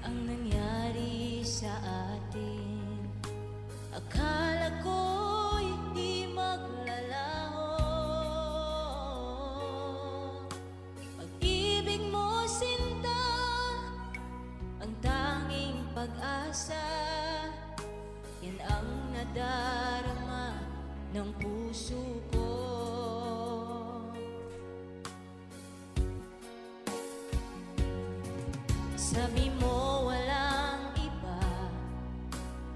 ang nangyari sa atin. Akala ko'y di maglalaho. Pag-ibig mo, sinta, ang tanging pag-asa. Yan ang nadarama ng puso ko. Sabi mo walang iba,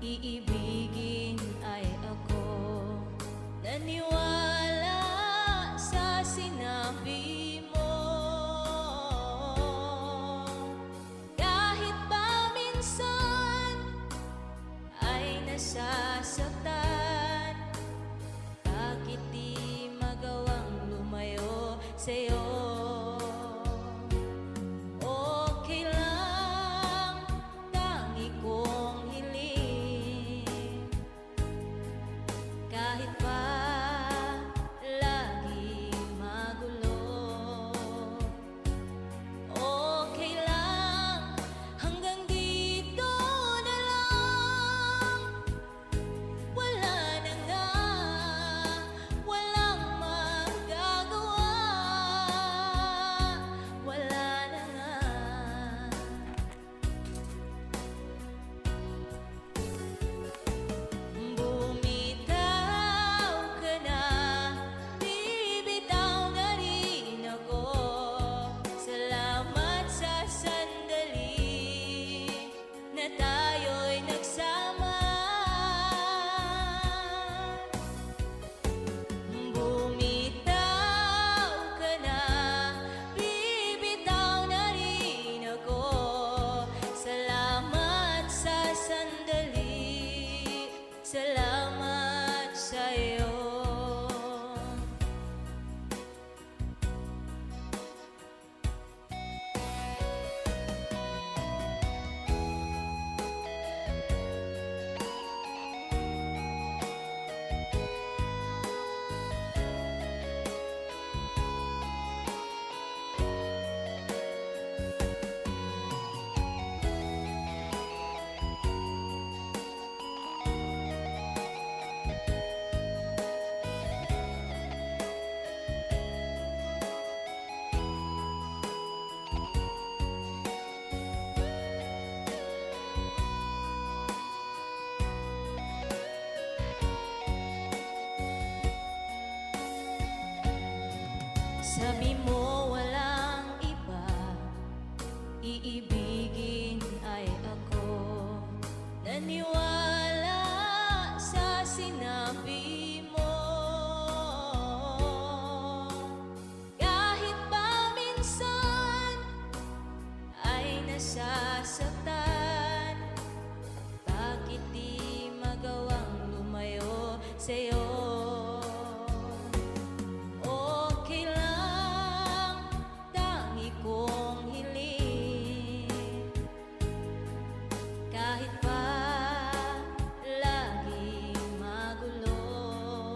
iibigin ay ako. Naniwala sa sinabi mo. Kahit ba minsan ay nasasaktan, bakit di magawang lumayo sa'yo? Kahit pa lagi magulo, okay lang, hanggang dito na lang. Wala na nga, walang magagawa. Wala na nga. Tayo'y nagsama, bumitaw ka na, bibitaw na rin ako. Salamat sa sandali, salamat sa'yo. Sabi mo walang iba, iibigin ay ako. Naniwala sa sinabi mo. Kahit ba minsan ay nasasaktan, bakit di magawang lumayo sa'yo? Kahit pa lagi magulo,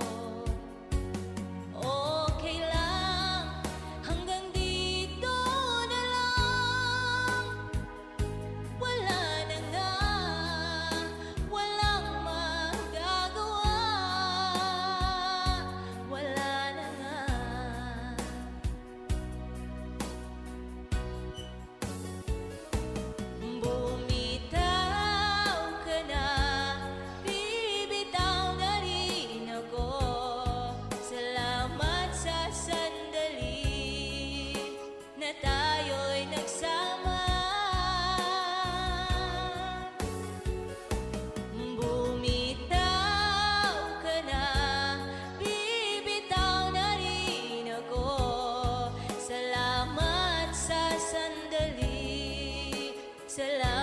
okay lang, hanggang dito na lang. Wala na nga, walang magagawa. Wala na nga. Na tayo'y nagsama, bumitaw ka na, bibitaw na rin ako. Salamat sa sandali, salamat.